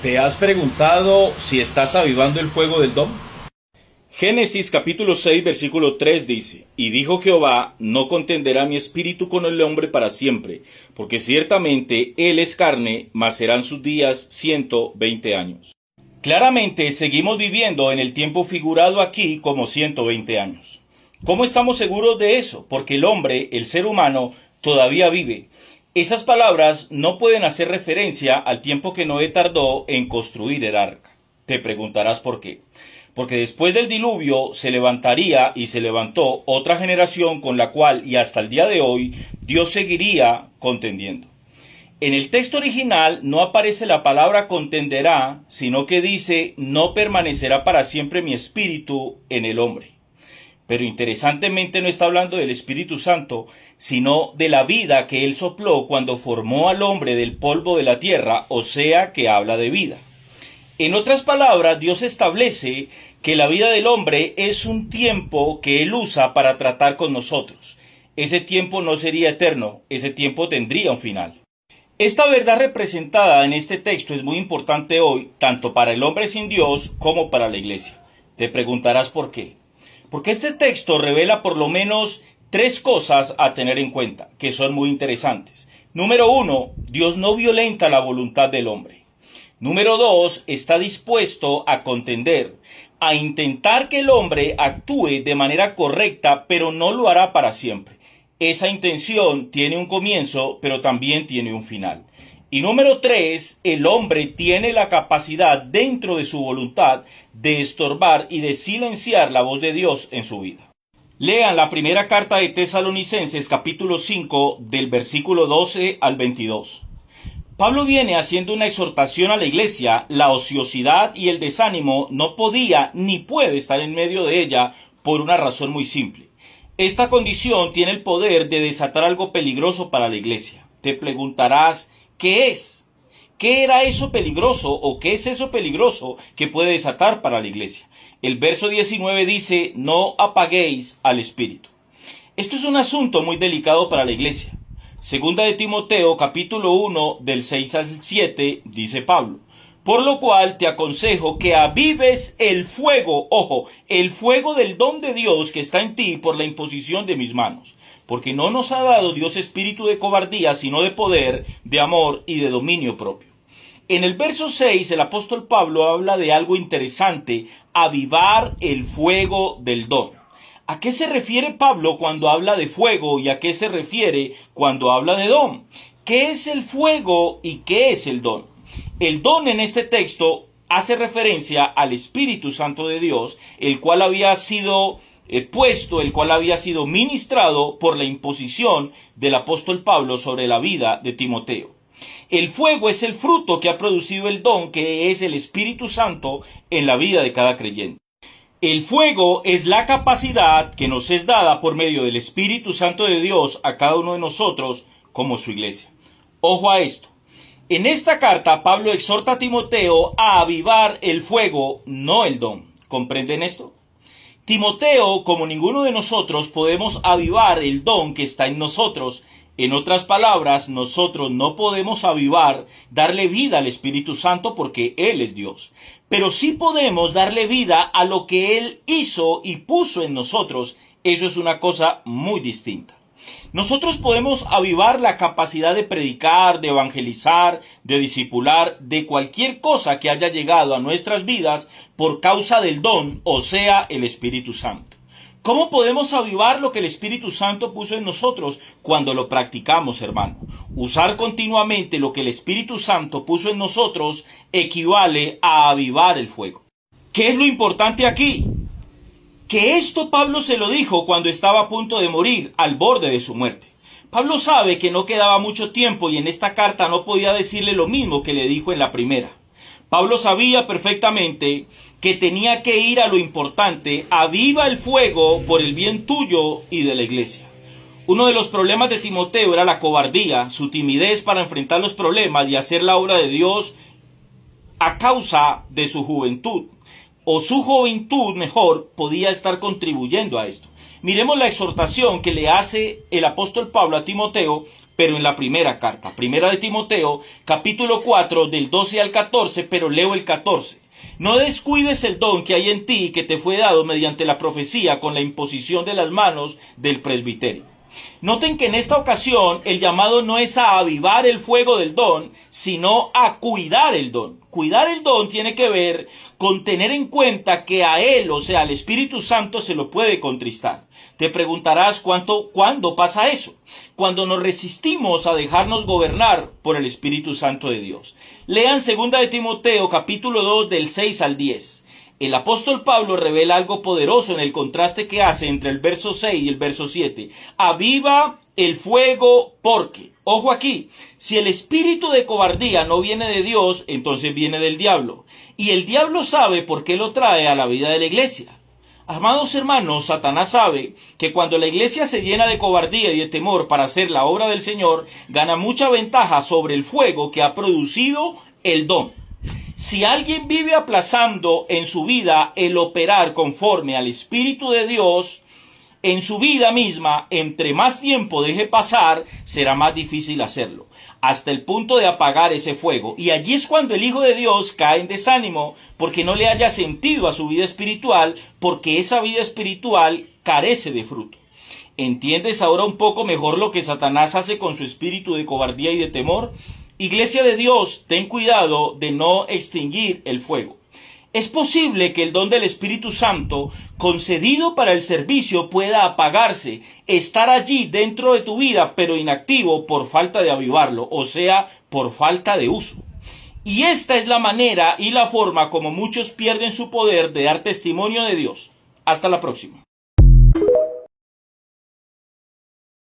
¿Te has preguntado si estás avivando el fuego del dom? Génesis capítulo 6 versículo 3 dice: Y dijo Jehová, no contenderá mi espíritu con el hombre para siempre, porque ciertamente él es carne, mas serán sus días 120 años. Claramente seguimos viviendo en el tiempo figurado aquí como 120 años. ¿Cómo estamos seguros de eso? Porque el hombre, el ser humano, todavía vive. Esas palabras no pueden hacer referencia al tiempo que Noé tardó en construir el arca. Te preguntarás por qué. Porque después del diluvio se levantaría y se levantó otra generación con la cual y hasta el día de hoy Dios seguiría contendiendo. En el texto original no aparece la palabra contenderá, sino que dice no permanecerá para siempre mi espíritu en el hombre. Pero interesantemente no está hablando del Espíritu Santo, sino de la vida que él sopló cuando formó al hombre del polvo de la tierra, o sea que habla de vida. En otras palabras, Dios establece que la vida del hombre es un tiempo que él usa para tratar con nosotros. Ese tiempo no sería eterno, ese tiempo tendría un final. Esta verdad representada en este texto es muy importante hoy, tanto para el hombre sin Dios como para la iglesia. Te preguntarás por qué. Porque este texto revela por lo menos tres cosas a tener en cuenta, que son muy interesantes. Número 1, Dios no violenta la voluntad del hombre. Número 2, está dispuesto a contender, a intentar que el hombre actúe de manera correcta, pero no lo hará para siempre. Esa intención tiene un comienzo, pero también tiene un final. Y número 3, el hombre tiene la capacidad dentro de su voluntad de estorbar y de silenciar la voz de Dios en su vida. Lean la primera carta de Tesalonicenses capítulo 5 del versículo 12 al 22. Pablo viene haciendo una exhortación a la iglesia. La ociosidad y el desánimo no podía ni puede estar en medio de ella por una razón muy simple. Esta condición tiene el poder de desatar algo peligroso para la iglesia. Te preguntarás, ¿qué es? ¿Qué era eso peligroso o qué es eso peligroso que puede desatar para la iglesia? El verso 19 dice, no apaguéis al espíritu. Esto es un asunto muy delicado para la iglesia. Segunda de Timoteo, capítulo 1, del 6 al 7, dice Pablo, por lo cual te aconsejo que avives el fuego, ojo, el fuego del don de Dios que está en ti por la imposición de mis manos. Porque no nos ha dado Dios espíritu de cobardía, sino de poder, de amor y de dominio propio. En el verso 6, el apóstol Pablo habla de algo interesante, avivar el fuego del don. ¿A qué se refiere Pablo cuando habla de fuego y a qué se refiere cuando habla de don? ¿Qué es el fuego y qué es el don? El don en este texto hace referencia al Espíritu Santo de Dios, el cual había sido puesto, el cual había sido ministrado por la imposición del apóstol Pablo sobre la vida de Timoteo. El fuego es el fruto que ha producido el don, que es el Espíritu Santo en la vida de cada creyente. El fuego es la capacidad que nos es dada por medio del Espíritu Santo de Dios a cada uno de nosotros como su iglesia. Ojo a esto. En esta carta, Pablo exhorta a Timoteo a avivar el fuego, no el don. ¿Comprenden esto? Timoteo, como ninguno de nosotros, podemos avivar el don que está en nosotros. En otras palabras, nosotros no podemos avivar, darle vida al Espíritu Santo porque Él es Dios. Pero sí podemos darle vida a lo que Él hizo y puso en nosotros. Eso es una cosa muy distinta. Nosotros podemos avivar la capacidad de predicar, de evangelizar, de discipular, de cualquier cosa que haya llegado a nuestras vidas por causa del don, o sea, el Espíritu Santo. ¿Cómo podemos avivar lo que el Espíritu Santo puso en nosotros? Cuando lo practicamos, hermano. Usar continuamente lo que el Espíritu Santo puso en nosotros equivale a avivar el fuego. ¿Qué es lo importante aquí? Que esto Pablo se lo dijo cuando estaba a punto de morir, al borde de su muerte. Pablo sabe que no quedaba mucho tiempo y en esta carta no podía decirle lo mismo que le dijo en la primera. Pablo sabía perfectamente que tenía que ir a lo importante, aviva el fuego por el bien tuyo y de la iglesia. Uno de los problemas de Timoteo era la cobardía, su timidez para enfrentar los problemas y hacer la obra de Dios a causa de su juventud. O su juventud, mejor, podía estar contribuyendo a esto. Miremos la exhortación que le hace el apóstol Pablo a Timoteo pero en la primera carta, primera de Timoteo, capítulo 4, del 12 al 14, pero leo el 14. No descuides el don que hay en ti, que te fue dado mediante la profecía con la imposición de las manos del presbiterio. Noten que en esta ocasión el llamado no es a avivar el fuego del don, sino a cuidar el don. Cuidar el don tiene que ver con tener en cuenta que a él, o sea, al Espíritu Santo, se lo puede contristar. Te preguntarás cuándo pasa eso. Cuando nos resistimos a dejarnos gobernar por el Espíritu Santo de Dios. Lean 2 de Timoteo capítulo 2 del 6 al 10. El apóstol Pablo revela algo poderoso en el contraste que hace entre el verso 6 y el verso 7. Aviva el fuego porque, ojo aquí, si el espíritu de cobardía no viene de Dios, entonces viene del diablo. Y el diablo sabe por qué lo trae a la vida de la iglesia. Amados hermanos, Satanás sabe que cuando la iglesia se llena de cobardía y de temor para hacer la obra del Señor, gana mucha ventaja sobre el fuego que ha producido el don. Si alguien vive aplazando en su vida el operar conforme al Espíritu de Dios, en su vida misma, entre más tiempo deje pasar, será más difícil hacerlo, hasta el punto de apagar ese fuego. Y allí es cuando el Hijo de Dios cae en desánimo, porque no le haya sentido a su vida espiritual, porque esa vida espiritual carece de fruto. ¿Entiendes ahora un poco mejor lo que Satanás hace con su espíritu de cobardía y de temor? Iglesia de Dios, ten cuidado de no extinguir el fuego. Es posible que el don del Espíritu Santo, concedido para el servicio, pueda apagarse, estar allí dentro de tu vida, pero inactivo por falta de avivarlo, o sea, por falta de uso. Y esta es la manera y la forma como muchos pierden su poder de dar testimonio de Dios. Hasta la próxima.